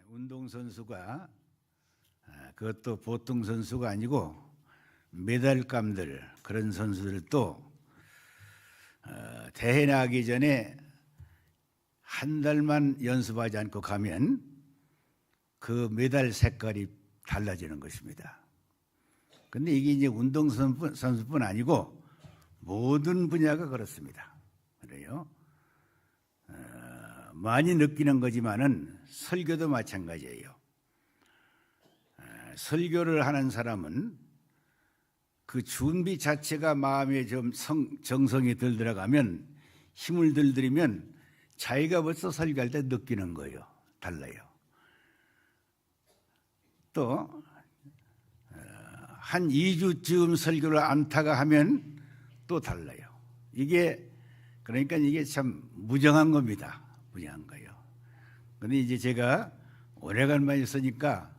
운동선수가 그것도 보통 선수가 아니고 메달감들 그런 선수들도 대회 나가기 전에 한 달만 연습하지 않고 가면 그 메달 색깔이 달라지는 것입니다. 그런데 이게 이제 운동선수뿐 아니고 모든 분야가 그렇습니다. 그래요. 많이 느끼는 거지만은 설교도 마찬가지예요. 설교를 하는 사람은 그 준비 자체가 마음에 좀 정성이 들 들어가면 힘을 들이면 자기가 벌써 설교할 때 느끼는 거예요. 달라요. 또 한 2주쯤 설교를 안타가 하면 또 달라요. 그러니까 이게 참 무정한 겁니다. 무정한 거예요. 근데 이제 제가 오래간만에 있으니까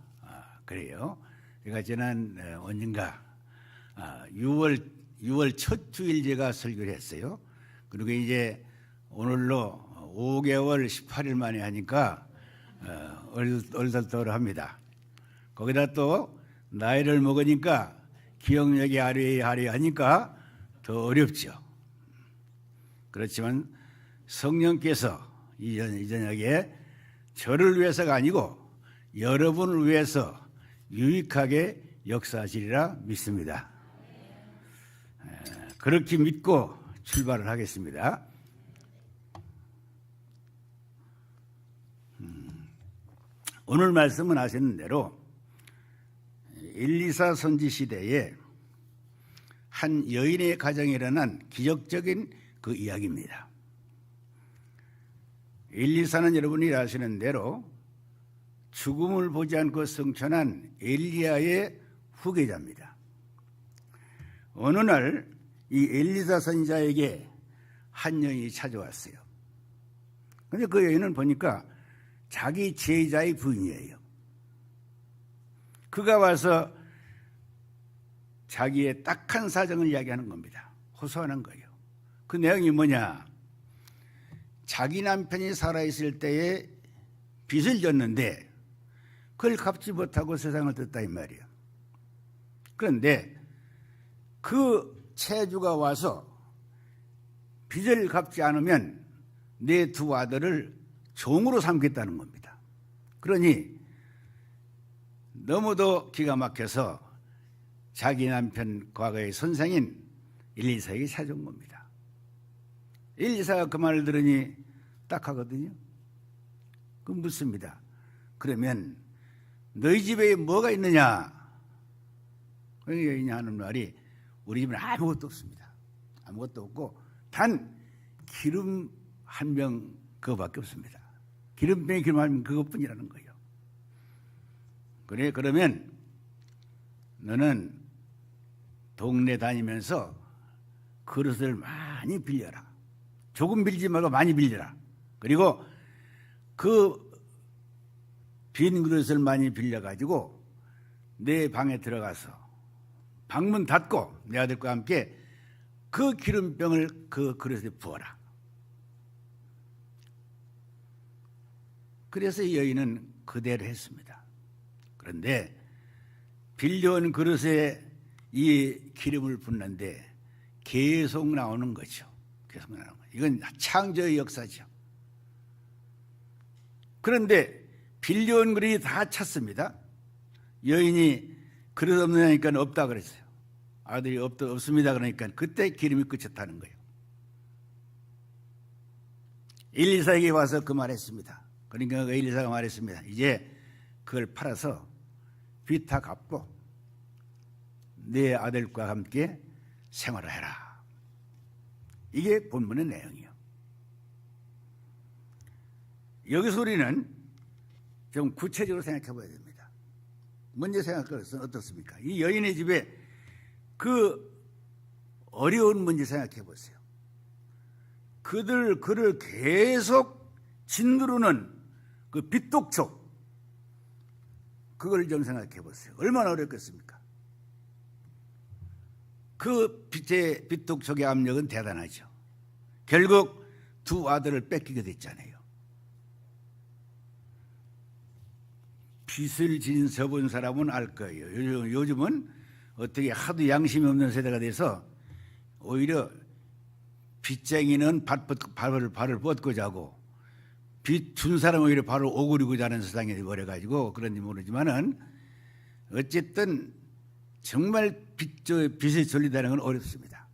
그래요. 제가 지난 언젠가 6월 첫 주일 제가 설교를 했어요. 그리고 이제 오늘로 5개월 18일 만에 하니까 얼떨떨합니다. 거기다 또 나이를 먹으니까 기억력이 아리아리 하니까 더 어렵죠. 그렇지만 성령께서 이 저녁에 저를 위해서가 아니고 여러분을 위해서 유익하게 역사하시리라 믿습니다. 그렇게 믿고 출발을 하겠습니다. 오늘 말씀은 아시는 대로 엘리사 선지 시대에 한 여인의 가정에 일어난 기적적인 그 이야기입니다. 엘리사는 여러분이 아시는 대로 죽음을 보지 않고 승천한 엘리야의 후계자입니다. 어느 날 이 엘리사 선지자에게 한 여인이 찾아왔어요. 그런데 그 여인은 보니까 자기 제자의 부인이에요. 그가 와서 자기의 딱한 사정을 이야기하는 겁니다. 호소하는 거예요. 그 내용이 뭐냐? 자기 남편이 살아있을 때에 빚을 졌는데 그걸 갚지 못하고 세상을 떴다 이 말이에요. 그런데 그 채주가 와서 빚을 갚지 않으면 내 두 아들을 종으로 삼겠다는 겁니다. 그러니 너무도 기가 막혀서 자기 남편 과거의 선생인 엘리사에게 찾아온 겁니다. 엘리사가 그 말을 들으니 딱 하거든요. 그럼 묻습니다. 그러면 너희 집에 뭐가 있느냐? 그 여인이 하는 말이 우리 집은 아무것도 없습니다. 아무것도 없고 단 기름 한 병 그거밖에 없습니다. 기름병에 기름 한 병 그것뿐이라는 거예요. 그래, 그러면 너는 동네 다니면서 그릇을 많이 빌려라. 조금 빌지 말고 많이 빌려라. 그리고 그 빈 그릇을 많이 빌려가지고 내 방에 들어가서 방문 닫고 내 아들과 함께 그 기름병을 그 그릇에 부어라. 그래서 이 여인은 그대로 했습니다. 그런데 빌려온 그릇에 이 기름을 붓는데 계속 나오는 거죠. 계속 나오는 거죠. 이건 창조의 역사죠. 그런데 빌려온 그릇이 다 찼습니다. 여인이 그릇 없느냐니까 없다 그랬어요. 아들이 없습니다 그러니까 그때 기름이 끝쳤다는 거예요. 엘리사에게 와서 그 말했습니다. 그러니까 엘리사가 말했습니다. 이제 그걸 팔아서 빚 다 갚고 내 아들과 함께 생활을 해라. 이게 본문의 내용이에요. 여기서 우리는 좀 구체적으로 생각해 봐야 됩니다. 먼저 생각해 보면 어떻습니까? 이 여인의 집에 그 어려운 문제 생각해 보세요. 그를 계속 짓누르는 그 빚독촉, 그걸 좀 생각해 보세요. 얼마나 어렵겠습니까? 그 빚독촉의 압력은 대단하죠. 결국 두 아들을 뺏기게 됐잖아요. 빚을 진 서본 사람은 알 거예요. 요즘은 어떻게 하도 양심이 없는 세대가 돼서 오히려 빚쟁이는 발을 뻗고 자고 빚 준 사람은 오히려 발을 오그리고 자는 세상이 되어버려가지고 그런지 모르지만은 어쨌든 정말 빚에 졸리다는 건 어렵습니다.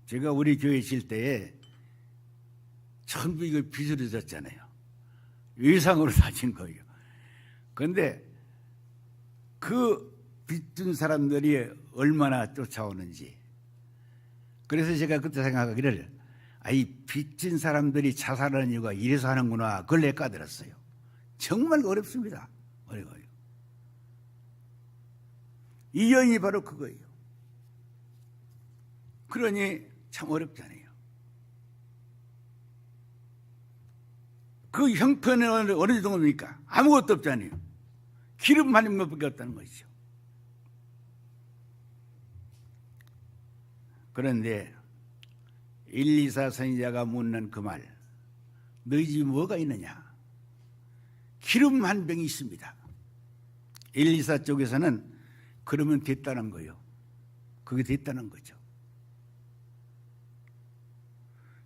제가 우리 교회 있을 때에 전부 이거 빚으로 졌잖아요. 외상으로 다 진 거예요. 그런데 그 빚 준 사람들이 얼마나 쫓아오는지. 그래서 제가 그때 생각하기를 이 빚진 사람들이 자살하는 이유가 이래서 하는구나. 그걸 내가 까들었어요. 정말 어렵습니다. 어려워요. 이 여인이 바로 그거예요. 그러니 참 어렵잖아요. 그 형편은 어느 정도입니까? 아무것도 없잖아요. 기름 한 것밖에 없다는 것이죠. 그런데 124 선지자가 묻는 그 말, 너희 집에 뭐가 있느냐? 기름 한 병이 있습니다. 124 쪽에서는 그러면 됐다는 거예요. 그게 됐다는 거죠.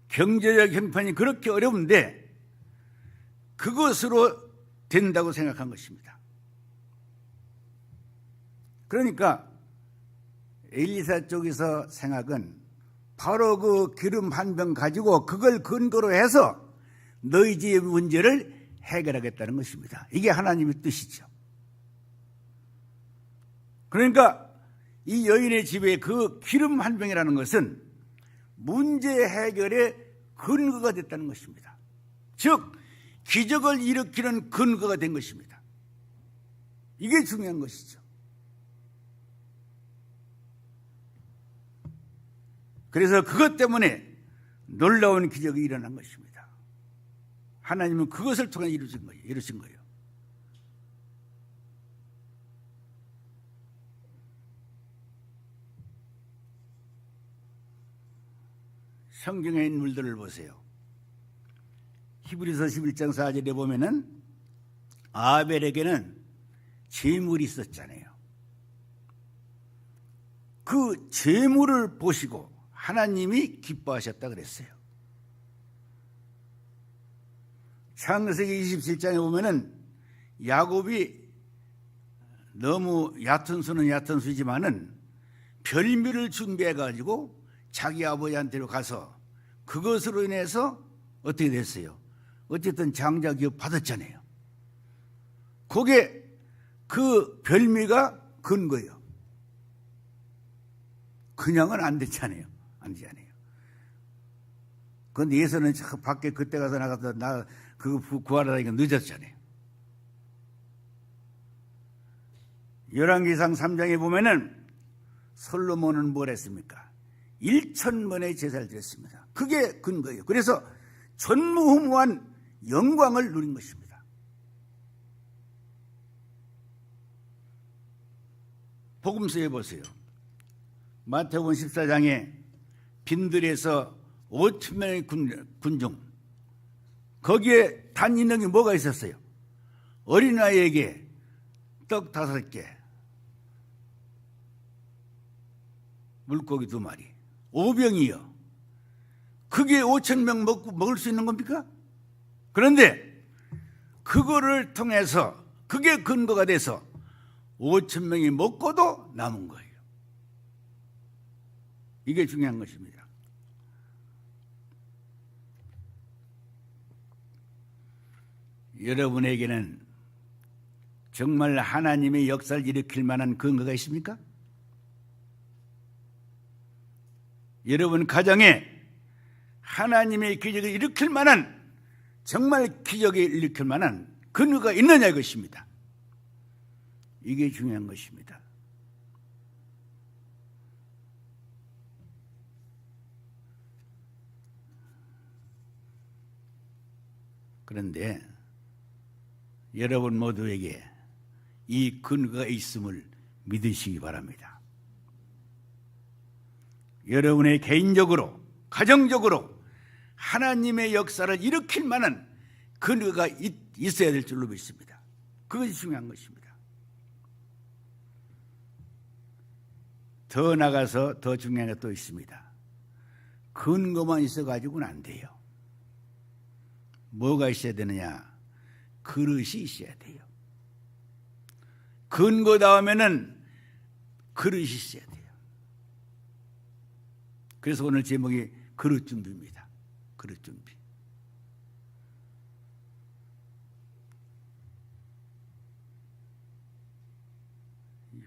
경제적 형편이 그렇게 어려운데 그것으로 된다고 생각한 것입니다. 그러니까 124 쪽에서 생각은 바로 그 기름 한 병 가지고 그걸 근거로 해서 너희 집의 문제를 해결하겠다는 것입니다. 이게 하나님의 뜻이죠. 그러니까 이 여인의 집에 그 기름 한 병이라는 것은 문제 해결의 근거가 됐다는 것입니다. 즉 기적을 일으키는 근거가 된 것입니다. 이게 중요한 것이죠. 그래서 그것 때문에 놀라운 기적이 일어난 것입니다. 하나님은 그것을 통해 이루신 거예요. 성경의 인물들을 보세요. 히브리서 11장 4절에 보면은 아벨에게는 재물이 있었잖아요. 그 재물을 보시고 하나님이 기뻐하셨다 그랬어요. 창세기 27장에 보면은 야곱이 너무 얕은 수는 얕은 수지만은 별미를 준비해 가지고 자기 아버지한테로 가서 그것으로 인해서 어떻게 됐어요? 어쨌든 장자 기업 받았잖아요. 그게 그 별미가 근거예요. 그냥은 안 됐잖아요. 안 되잖아요. 그런데 예서는 밖에 그때 가서 나가서 그거 구하려니까 늦었잖아요. 열왕기상 3장에 보면은 솔로몬은 뭘 했습니까? 1,000번의 제사를 드렸습니다. 그게 근거예요. 그래서 전무후무한 영광을 누린 것입니다. 복음서에 보세요. 마태복음 14장에 빈들에서 5,000명의 군중, 거기에 단 인력이 뭐가 있었어요? 어린아이에게 떡 5개, 물고기 2마리, 5병이요. 그게 5,000명 먹을 수 있는 겁니까? 그런데 그거를 통해서 그게 근거가 돼서 5,000명이 먹고도 남은 거예요. 이게 중요한 것입니다. 여러분에게는 정말 하나님의 역사를 일으킬 만한 근거가 있습니까? 여러분 가정에 하나님의 기적을 일으킬 만한, 정말 기적을 일으킬 만한 근거가 있느냐 이것입니다. 이게 중요한 것입니다. 그런데 여러분 모두에게 이 근거가 있음을 믿으시기 바랍니다. 여러분의 개인적으로, 가정적으로 하나님의 역사를 일으킬 만한 근거가 있어야 될 줄로 믿습니다. 그것이 중요한 것입니다. 더 나가서 더 중요한 게 또 있습니다. 근거만 있어가지고는 안 돼요. 뭐가 있어야 되느냐? 그릇이 있어야 돼요. 근거 다음에는 그릇이 있어야 돼요. 그래서 오늘 제목이 그릇 준비입니다. 그릇 준비.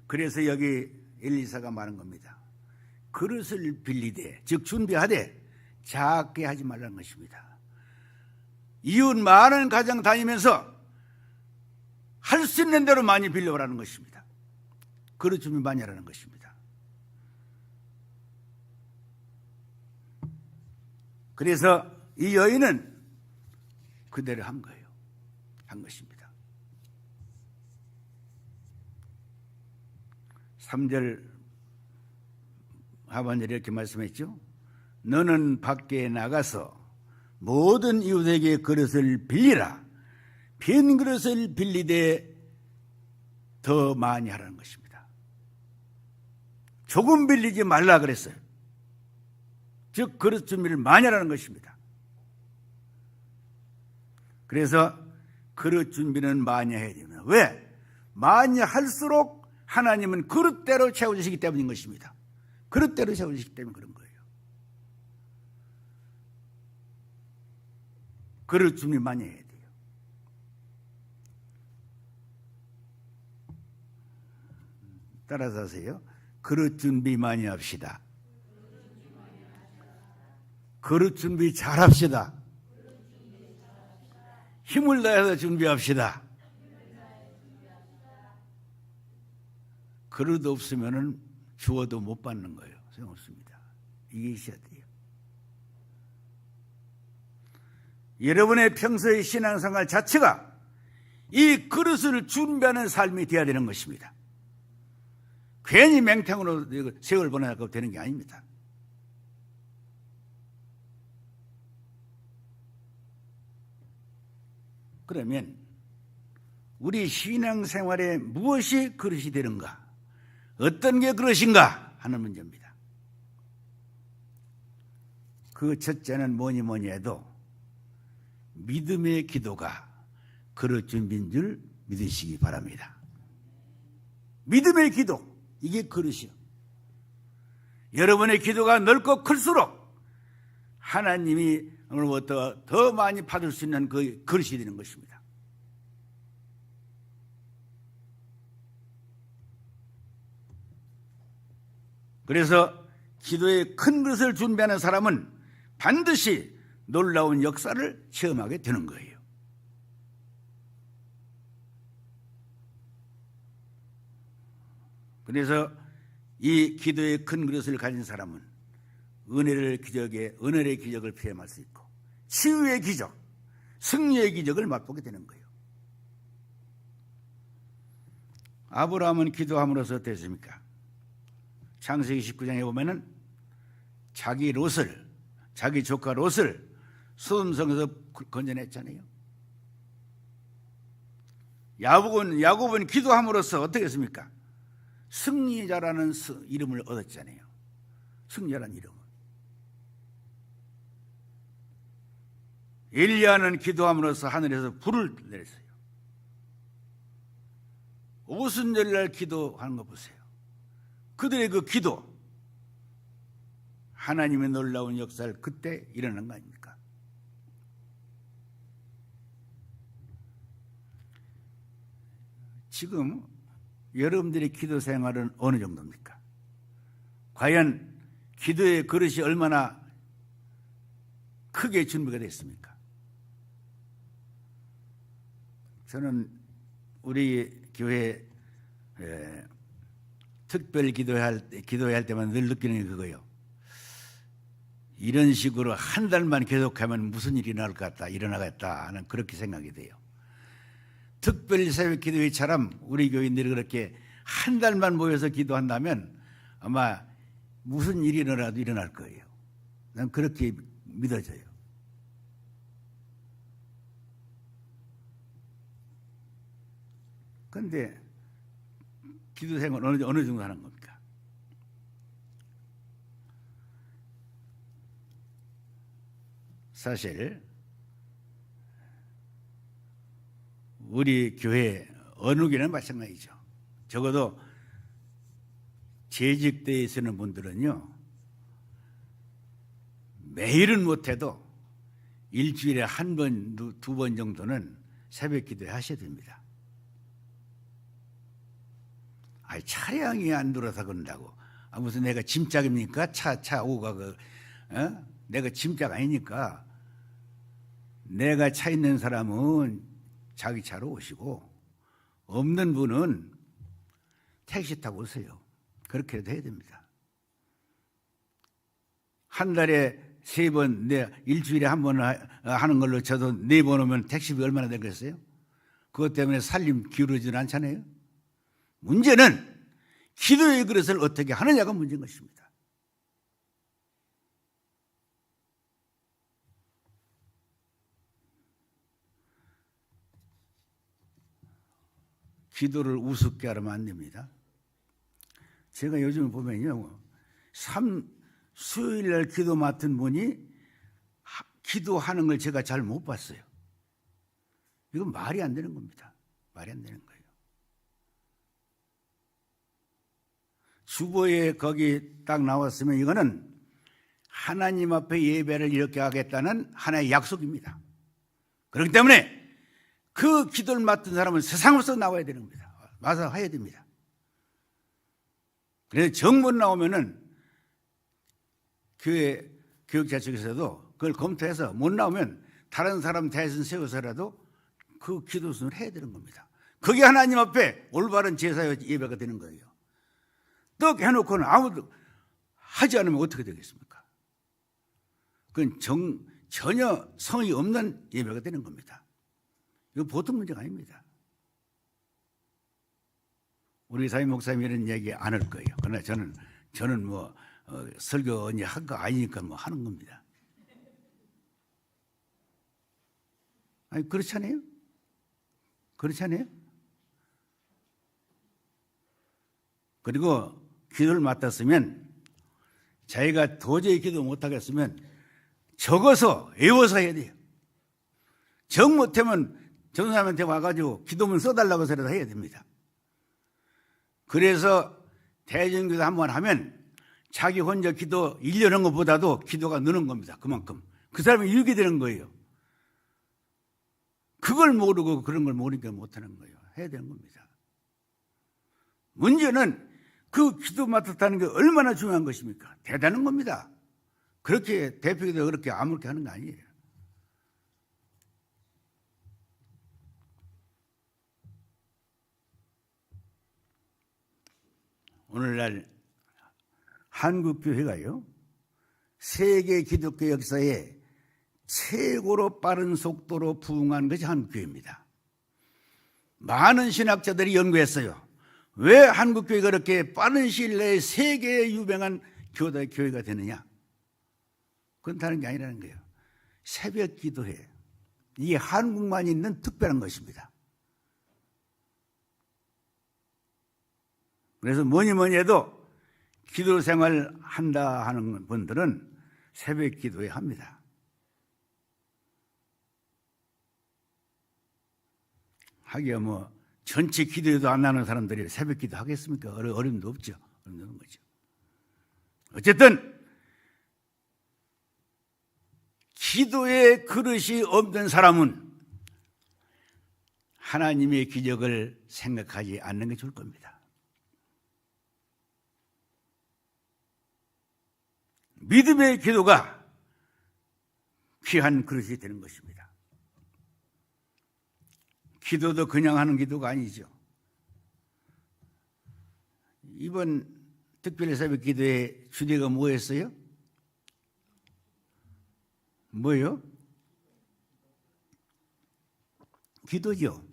그래서 여기 엘리사가 말한 겁니다. 그릇을 빌리되, 즉 준비하되 작게 하지 말라는 것입니다. 이웃 많은 가정 다니면서 할 수 있는 대로 많이 빌려오라는 것입니다. 그릇 준비 많이 하라는 것입니다. 그래서 이 여인은 그대로 한 거예요. 한 것입니다. 3절 하반절에 이렇게 말씀했죠. 너는 밖에 나가서 모든 이웃에게 그릇을 빌리라. 빈 그릇을 빌리되 더 많이 하라는 것입니다. 조금 빌리지 말라 그랬어요. 즉 그릇 준비를 많이 하라는 것입니다. 그래서 그릇 준비는 많이 해야 됩니다. 왜? 많이 할수록 하나님은 그릇대로 채워주시기 때문인 것입니다. 그릇대로 채워주시기 때문에 그런 거예요. 그릇 준비 많이 해야 돼요. 따라서 하세요. 그릇 준비 많이 합시다. 그릇 준비 잘 합시다. 힘을 다해서 준비합시다. 그릇 없으면 주어도 못 받는 거예요. 소용없습니다. 이게 있어야 돼요. 여러분의 평소의 신앙생활 자체가 이 그릇을 준비하는 삶이 되어야 되는 것입니다. 괜히 맹탕으로 세월 보내고 되는 게 아닙니다. 그러면 우리 신앙생활에 무엇이 그릇이 되는가? 어떤 게 그릇인가? 하는 문제입니다. 그 첫째는 뭐니 해도 믿음의 기도가 그릇 준비인 줄 믿으시기 바랍니다. 믿음의 기도, 이게 그릇이요. 여러분의 기도가 넓고 클수록 하나님이 오늘부터 더 많이 받을 수 있는 그 그릇이 되는 것입니다. 그래서 기도의 큰 그릇을 준비하는 사람은 반드시 놀라운 역사를 체험하게 되는 거예요. 그래서 이 기도의 큰 그릇을 가진 사람은 은혜의 기적을 체험할 수 있고 치유의 기적, 승리의 기적을 맛보게 되는 거예요. 아브라함은 기도함으로써 어땠습니까? 창세기 19장에 보면은 자기 조카 롯을 소돔성에서 건져냈잖아요. 야곱은 기도함으로써 어떻게 했습니까? 승리자라는 이름을 얻었잖아요. 승리자라는 이름을. 엘리야는 기도함으로써 하늘에서 불을 내렸어요. 오순절날 기도하는 거 보세요. 그들의 그 기도, 하나님의 놀라운 역사를 그때 일어난 거 아닙니까? 지금 여러분들의 기도 생활은 어느 정도입니까? 과연 기도의 그릇이 얼마나 크게 준비가 됐습니까? 저는 우리 교회 특별 기도할 때만 늘 느끼는 게 그거예요. 이런 식으로 한 달만 계속하면 무슨 일이 일어나겠다 하는 그렇게 생각이 돼요. 특별 새벽 기도회처럼 우리 교인들이 그렇게 한 달만 모여서 기도한다면 아마 무슨 일이 일어날 거예요. 난 그렇게 믿어져요. 그런데 기도 생활 어느 정도 하는 겁니까? 사실 우리 교회 어느 교회는 마찬가지죠. 적어도 재직대에 있는 분들은요, 매일은 못해도 일주일에 한 번, 두 번 정도는 새벽 기도회 하셔야 됩니다. 아니, 차량이 안 들어서 그런다고. 무슨 내가 짐짝입니까? 차 오가 내가 짐짝 아니니까. 내가 차 있는 사람은 자기 차로 오시고, 없는 분은 택시 타고 오세요. 그렇게 해도 해야 됩니다. 한 달에 3번, 일주일에 한 번 하는 걸로 저도 4번 오면 택시비 얼마나 되겠어요? 그것 때문에 살림 기울어지진 않잖아요. 문제는 기도의 그릇을 어떻게 하느냐가 문제인 것입니다. 기도를 우습게 하면 안 됩니다. 제가 요즘 보면요, 수요일 날 기도 맡은 분이 기도하는 걸 제가 잘 못 봤어요. 이건 말이 안 되는 겁니다. 말이 안 되는 거예요. 주보에 거기 딱 나왔으면 이거는 하나님 앞에 예배를 이렇게 하겠다는 하나의 약속입니다. 그렇기 때문에 그 기도를 맡은 사람은 세상으로서 나와야 되는 겁니다. 와서 해야 됩니다. 그래서 정문 나오면은 교회 교육자 측에서도 그걸 검토해서 못 나오면 다른 사람 대신 세워서라도 그 기도 순을 해야 되는 겁니다. 그게 하나님 앞에 올바른 제사 예배가 되는 거예요. 떡 해놓고는 아무도 하지 않으면 어떻게 되겠습니까? 그건 전혀 성의 없는 예배가 되는 겁니다. 이거 보통 문제가 아닙니다. 우리 사회 목사님이 이런 얘기 안 할 거예요. 그러나 저는 뭐 설교 언제 한 거 아니니까 뭐 하는 겁니다. 아니 그렇지 않아요? 그렇지 않아요? 그리고 기도를 맡았으면 자기가 도저히 기도 못하겠으면 적어서 외워서 해야 돼요. 정 못하면 전사님한테 와가지고 기도문 써달라고 해서라도 해야 됩니다. 그래서 대전기도 한번 하면 자기 혼자 기도 1년 한 것보다도 기도가 느는 겁니다. 그만큼. 그 사람이 이렇게 되는 거예요. 그걸 모르고 그런 걸 모르니까 못하는 거예요. 해야 되는 겁니다. 문제는 그 기도 맡았다는 게 얼마나 중요한 것입니까? 대단한 겁니다. 그렇게 대표기도 그렇게 아무렇게 하는 거 아니에요. 오늘날 한국교회가요, 세계 기독교 역사에 최고로 빠른 속도로 부흥한 것이 한국교회입니다. 많은 신학자들이 연구했어요. 왜 한국교회가 그렇게 빠른 시일 내에 세계에 유명한 교회가 되느냐? 그건 다른 게 아니라는 거예요. 새벽 기도회, 이게 한국만 있는 특별한 것입니다. 그래서 뭐니 해도 기도 생활 한다 하는 분들은 새벽 기도회 합니다. 하기야 뭐 전체 기도에도 안 나는 사람들이 새벽 기도 하겠습니까? 어려움도 없죠. 어려움도 없는 거죠. 어쨌든 기도의 그릇이 없는 사람은 하나님의 기적을 생각하지 않는 게 좋을 겁니다. 믿음의 기도가 귀한 그릇이 되는 것입니다. 기도도 그냥 하는 기도가 아니죠. 이번 특별 새벽 기도의 주제가 뭐였어요? 뭐예요? 기도죠.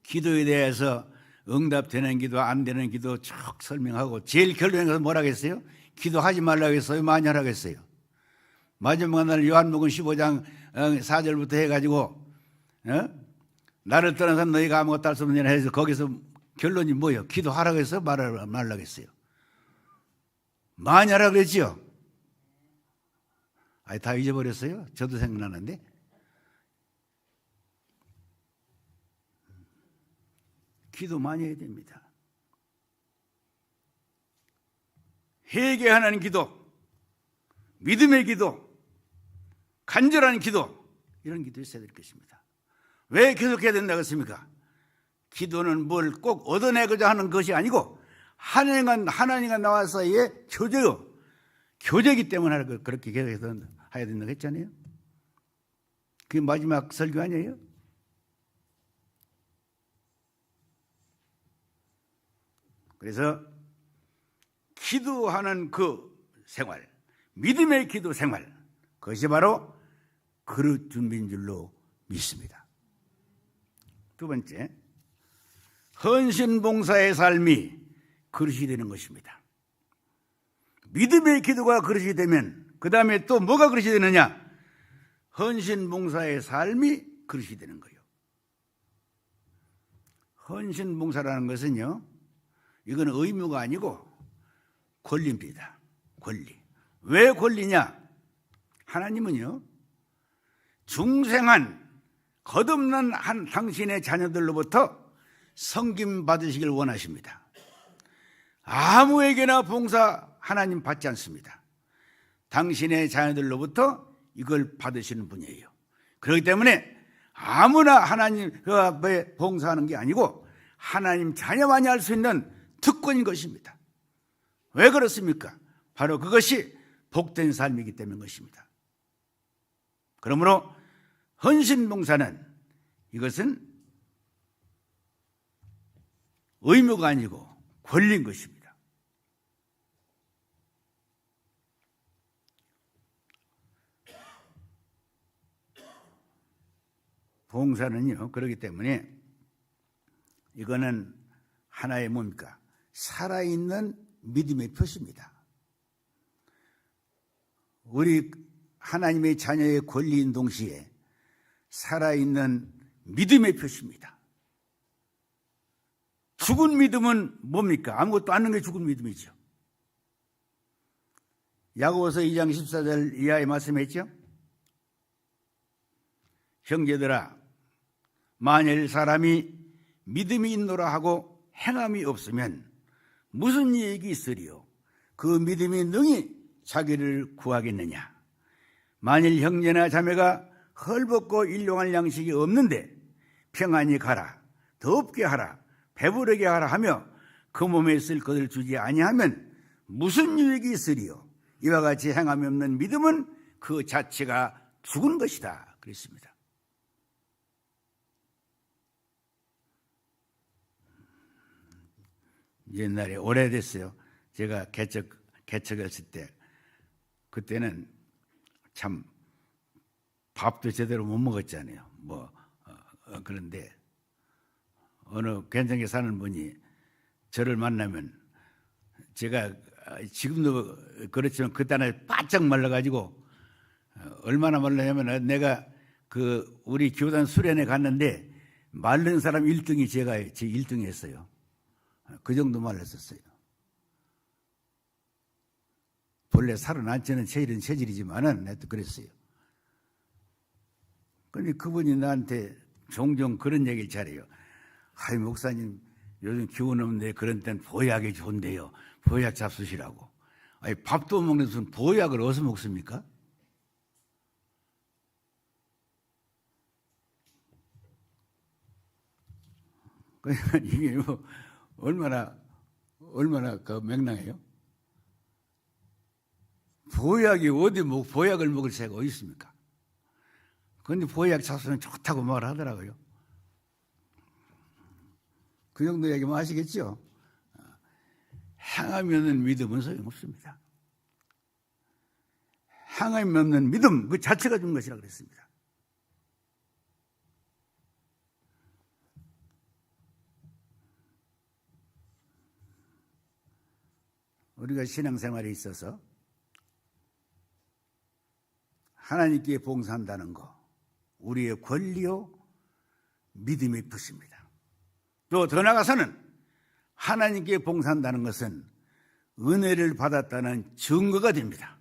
기도에 대해서 응답되는 기도, 안 되는 기도 쭉 설명하고 제일 결론에 가서 뭐라고 했어요? 기도하지 말라고 했어요? 많이 하라고 했어요? 마지막 날 요한복음 15장 4절부터 해가지고 나를 떠나서 너희가 아무것도 할 수 없느냐 해서 거기서 결론이 뭐예요? 기도하라고 해서 말하라고 했어요. 많이 하라 그랬지요? 아니, 다 잊어버렸어요? 저도 생각나는데. 기도 많이 해야 됩니다. 회개하는 기도, 믿음의 기도, 간절한 기도, 이런 기도 있어야 될 것입니다. 왜 계속해야 된다고 했습니까? 기도는 뭘 꼭 얻어내고자 하는 것이 아니고 하나님과 나와 사이의 교제요. 교제이기 때문에 그렇게 계속해서 해야 된다고 했잖아요. 그게 마지막 설교 아니에요? 그래서 기도하는 그 생활, 믿음의 기도 생활, 그것이 바로 그릇 준비인 줄로 믿습니다. 두 번째, 헌신봉사의 삶이 그릇이 되는 것입니다. 믿음의 기도가 그릇이 되면 그 다음에 또 뭐가 그릇이 되느냐? 헌신봉사의 삶이 그릇이 되는 거예요. 헌신봉사라는 것은요, 이건 의무가 아니고 권리입니다. 권리. 왜 권리냐? 하나님은요, 중생한 거듭난 한 당신의 자녀들로부터 섬김 받으시길 원하십니다. 아무에게나 봉사 하나님 받지 않습니다. 당신의 자녀들로부터 이걸 받으시는 분이에요. 그렇기 때문에 아무나 하나님 그 앞에 봉사하는 게 아니고 하나님 자녀만이 할 수 있는 특권인 것입니다. 왜 그렇습니까? 바로 그것이 복된 삶이기 때문인 것입니다. 그러므로 헌신봉사는 이것은 의무가 아니고 권리인 것입니다. 봉사는요, 그렇기 때문에 이거는 하나의 뭡니까? 살아있는 믿음의 표시입니다. 우리 하나님의 자녀의 권리인 동시에 살아있는 믿음의 표시입니다. 죽은 믿음은 뭡니까? 아무것도 않는 게 죽은 믿음이죠. 야고보서 2장 14절 이하의 말씀했죠. 형제들아, 만일 사람이 믿음이 있노라 하고 행함이 없으면 무슨 이익이 있으리요? 그 믿음이 능히 자기를 구하겠느냐? 만일 형제나 자매가 헐벗고 일용할 양식이 없는데 평안히 가라, 덥게 하라, 배부르게 하라 하며 그 몸에 쓸 것을 주지 아니하면 무슨 유익이 있으리요? 이와 같이 행함이 없는 믿음은 그 자체가 죽은 것이다. 그랬습니다. 옛날에 오래됐어요. 제가 개척했을 때 그때는 참 밥도 제대로 못 먹었잖아요. 그런데 어느 괜찮게 사는 분이 저를 만나면 제가 지금도 그렇지만 그때는 바짝 말라가지고 얼마나 말랐냐면 내가 우리 교단 수련회 갔는데 마른 사람 1등이 제 1등이 했어요. 그 정도 말랐었어요. 본래 살은 안 찌는 체질이지만은 내가 그랬어요. 그런데 그분이 나한테 종종 그런 얘기를 잘해요. 아이, 목사님, 요즘 기운 없는데 그런 땐 보약이 좋은데요. 보약 잡수시라고. 아니, 밥도 먹는 무슨 보약을 어디서 먹습니까? 그러니까 이게 얼마나 그 맹랑해요? 보약이 보약을 먹을 새가 어디 있습니까? 그런데 보약 잡수면 좋다고 말하더라고요. 그 정도 얘기만 아시겠죠? 행함이 없는 믿음은 소용없습니다. 행함이 없는 믿음 그 자체가 죽은 것이라고 그랬습니다. 우리가 신앙생활에 있어서 하나님께 봉사한다는 거, 우리의 권리요 믿음의 뜻입니다. 또 더 나아가서는 하나님께 봉사한다는 것은 은혜를 받았다는 증거가 됩니다.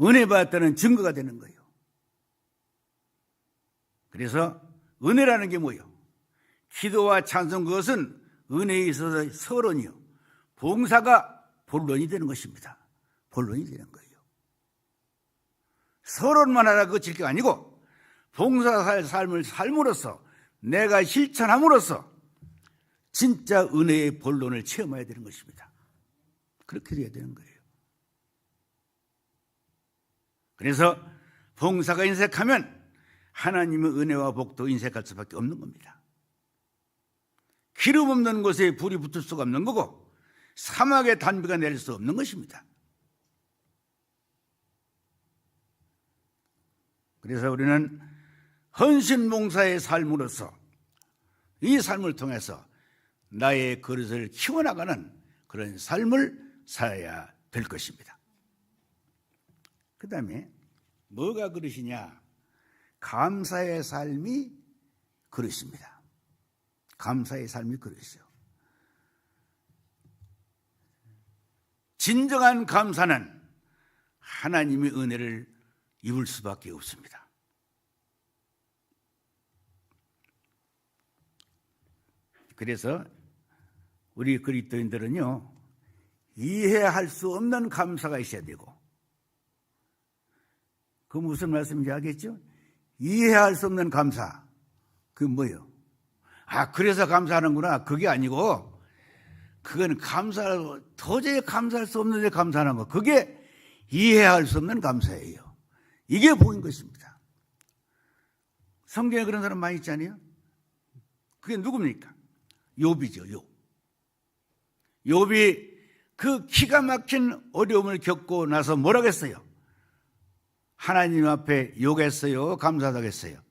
은혜 받았다는 증거가 되는 거예요. 그래서 은혜라는 게 뭐예요? 기도와 찬송, 그것은 은혜에 있어서 서론이요, 봉사가 본론이 되는 것입니다. 본론이 되는 거예요. 서론만 하라 그칠 게 아니고 봉사할 삶을 삶으로써 내가 실천함으로써 진짜 은혜의 본론을 체험해야 되는 것입니다. 그렇게 돼야 되는 거예요. 그래서 봉사가 인색하면 하나님의 은혜와 복도 인색할 수밖에 없는 겁니다. 기름 없는 곳에 불이 붙을 수가 없는 거고 사막에 단비가 내릴 수 없는 것입니다. 그래서 우리는 헌신봉사의 삶으로서 이 삶을 통해서 나의 그릇을 키워나가는 그런 삶을 살아야 될 것입니다. 그 다음에 뭐가 그릇이냐? 감사의 삶이 그릇입니다. 감사의 삶이 그릇이요. 진정한 감사는 하나님의 은혜를 입을 수밖에 없습니다. 그래서 우리 그리스도인들은요, 이해할 수 없는 감사가 있어야 되고, 그 무슨 말씀인지 알겠죠? 이해할 수 없는 감사, 그게 뭐예요? 그래서 감사하는구나. 그게 아니고, 그건 도저히 감사할 수 없는데 감사하는 거, 그게 이해할 수 없는 감사예요. 이게 복인 것입니다. 성경에 그런 사람 많이 있잖아요. 그게 누굽니까? 욥이죠. 욥이 그 기가 막힌 어려움을 겪고 나서 뭐라고 했어요? 하나님 앞에 욕했어요? 감사하겠어요?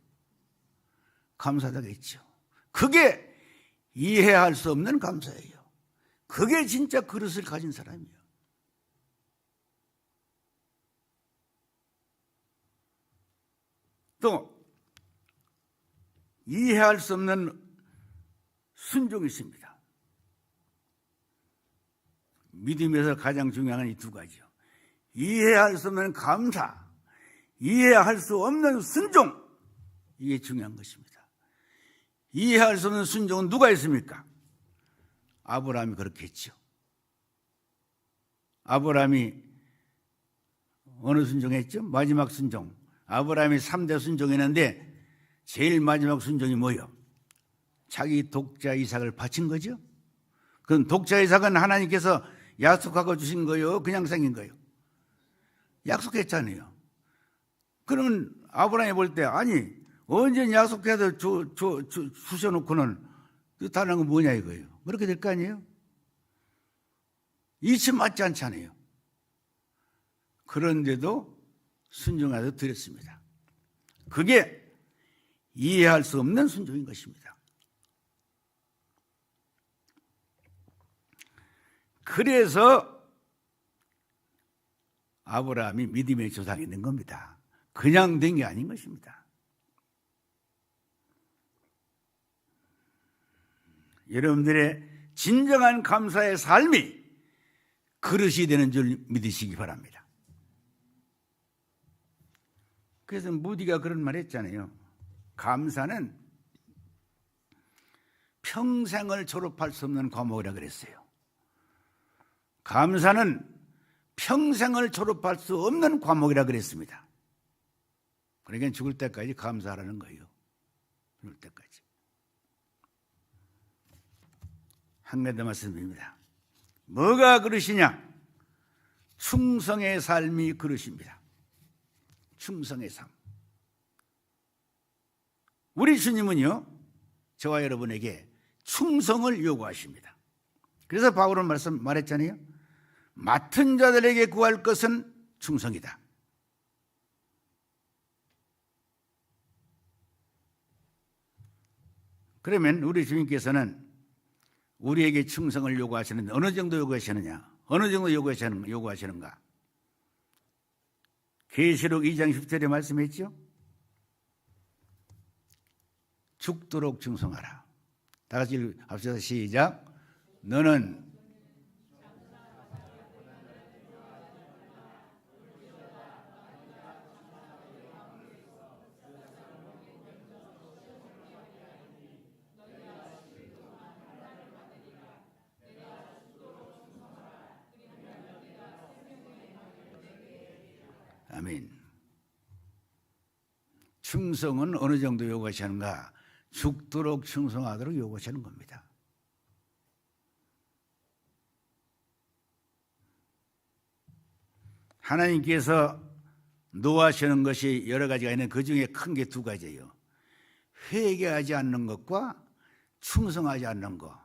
감사하겠죠. 그게 이해할 수 없는 감사예요. 그게 진짜 그릇을 가진 사람이에요. 또 이해할 수 없는 순종이 있습니다. 믿음에서 가장 중요한 이 두 가지요. 이해할 수 없는 감사, 이해할 수 없는 순종, 이게 중요한 것입니다. 이해할 수 없는 순종은 누가 했습니까? 아브라함이 그렇게 했죠. 아브라함이 어느 순종했죠? 마지막 순종. 아브라함이 3대 순종했는데 제일 마지막 순종이 뭐예요? 자기 독자 이삭을 바친 거죠. 그럼 독자 이삭은 하나님께서 약속하고 주신 거예요? 그냥 생긴 거예요? 약속했잖아요. 그러면 아브라함이 볼 때, 아니 언제 약속해서 주셔놓고는 다른 건 뭐냐 이거예요. 그렇게 될 거 아니에요? 이치 맞지 않잖아요. 그런데도 순종해서 드렸습니다. 그게 이해할 수 없는 순종인 것입니다. 그래서 아브라함이 믿음의 조상이 된 겁니다. 그냥 된 게 아닌 것입니다. 여러분들의 진정한 감사의 삶이 그릇이 되는 줄 믿으시기 바랍니다. 그래서 무디가 그런 말 했잖아요. 감사는 평생을 졸업할 수 없는 과목이라 그랬어요. 감사는 평생을 졸업할 수 없는 과목이라 그랬습니다. 그러니까 죽을 때까지 감사하라는 거예요. 죽을 때까지. 한 가지 더 말씀드립니다. 뭐가 그릇이냐? 충성의 삶이 그릇입니다. 충성의 삶. 우리 주님은요, 저와 여러분에게 충성을 요구하십니다. 그래서 바울은 말했잖아요. 맡은 자들에게 구할 것은 충성이다. 그러면 우리 주님께서는 우리에게 충성을 요구하시는데 어느 정도 요구하시느냐? 어느 정도 요구하시는가? 계시록 2장 10절에 말씀했죠? 죽도록 충성하라. 다 같이 합시다. 시작. 너는 아멘. 충성은 어느 정도 요구하시는가? 죽도록 충성하도록 요구하시는 겁니다. 하나님께서 노하시는 것이 여러 가지가 있는데 그 중에 큰 게 두 가지예요. 회개하지 않는 것과 충성하지 않는 것.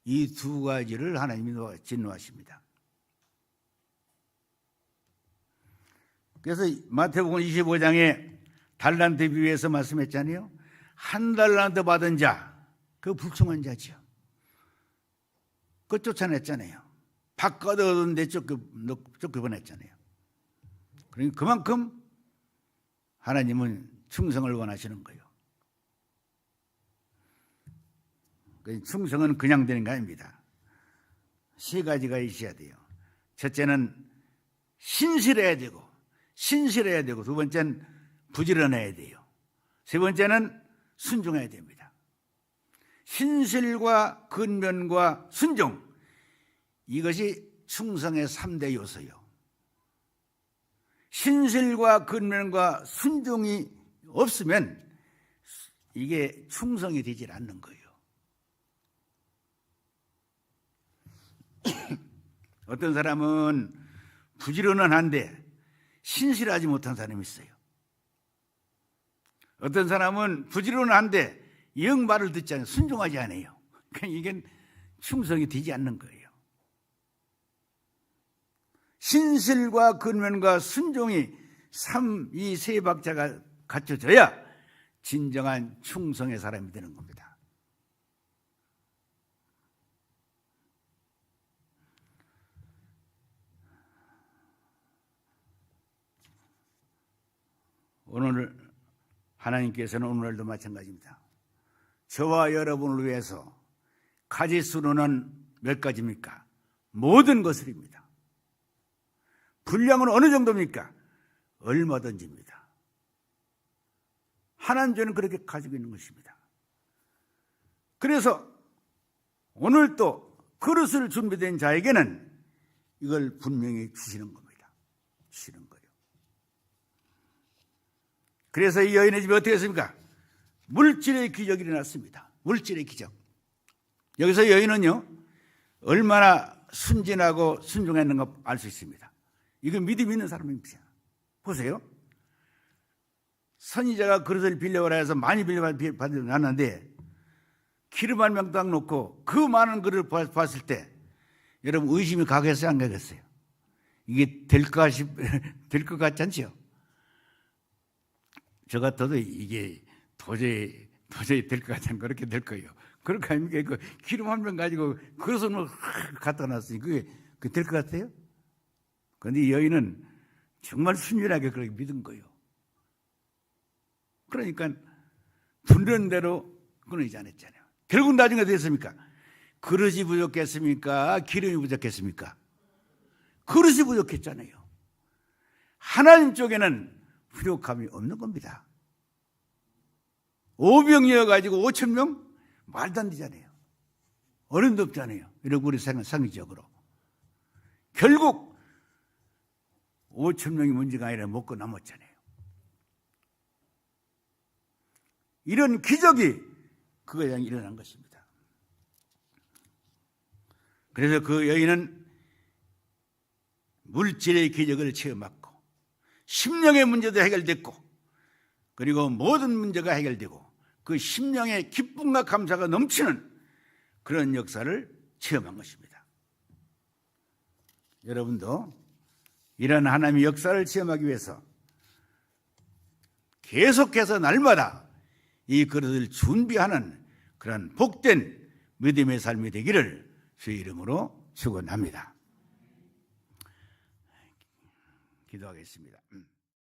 이 두 가지를 하나님이 진노하십니다. 그래서 마태복음 25장에 달란트 비유에서 말씀했잖아요. 한 달란트 받은 자, 그 불충한 자지요. 그거 쫓아냈잖아요. 바깥 얻은데 쫓겨보냈잖아요. 그러니까 그만큼 하나님은 충성을 원하시는 거예요. 충성은 그냥 되는 거 아닙니다. 세 가지가 있어야 돼요. 첫째는 신실해야 되고, 두 번째는 부지런해야 돼요. 세 번째는 순종해야 됩니다. 신실과 근면과 순종, 이것이 충성의 3대 요소요. 신실과 근면과 순종이 없으면 이게 충성이 되질 않는 거예요. 어떤 사람은 부지런은 한데 신실하지 못한 사람이 있어요. 어떤 사람은 부지런한데 영 말을 듣지 않아요. 순종하지 않아요. 그러니까 이게 충성이 되지 않는 거예요. 신실과 근면과 순종이 이 세 박자가 갖춰져야 진정한 충성의 사람이 되는 겁니다. 오늘 하나님께서는 오늘도 마찬가지입니다. 저와 여러분을 위해서 가짓수로는 몇 가지입니까? 모든 것을입니다. 분량은 어느 정도입니까? 얼마든지입니다. 하나님 저는 그렇게 가지고 있는 것입니다. 그래서 오늘 또 그릇을 준비된 자에게는 이걸 분명히 주시는 겁니다. 주시는 거예요. 그래서 이 여인의 집에 어떻게 했습니까? 물질의 기적이 일어났습니다. 물질의 기적. 여기서 여인은요, 얼마나 순진하고 순종했는가 알 수 있습니다. 이건 믿음 있는 사람입니다. 보세요. 선지자가 그릇을 빌려오라 해서 많이 빌려놨는데 기름 한 병 딱 놓고 그 많은 그릇을 봤을 때 여러분 의심이 가겠어요? 안 가겠어요? 이게 될 것 같지 않죠? 저 같아도 이게 도저히 될 것 같지 않고 그렇게 될 거예요. 그렇게 아닙니까? 그 기름 한 병 가지고 그릇을 뭐 갖다 놨으니 그게 될 것 같아요? 그런데 이 여인은 정말 순진하게 그렇게 믿은 거예요. 그러니까 부르는 대로 끊이지 않았잖아요. 결국 나중에 됐습니까? 그릇이 부족했습니까? 기름이 부족했습니까? 그릇이 부족했잖아요. 하나님 쪽에는 부족함이 없는 겁니다. 5병이어가지고 5,000명? 말도 안 되잖아요. 어림도 없잖아요. 이러고 우리 상식적으로. 결국 5,000명이 문제가 아니라 먹고 남았잖아요. 이런 기적이 그거에 일어난 것입니다. 그래서 그 여인은 물질의 기적을 체험했고 심령의 문제도 해결됐고 그리고 모든 문제가 해결되고 그 심령의 기쁨과 감사가 넘치는 그런 역사를 체험한 것입니다. 여러분도 이런 하나님의 역사를 체험하기 위해서 계속해서 날마다 이 그릇을 준비하는 그런 복된 믿음의 삶이 되기를 주의 이름으로 축원합니다. 기도하겠습니다.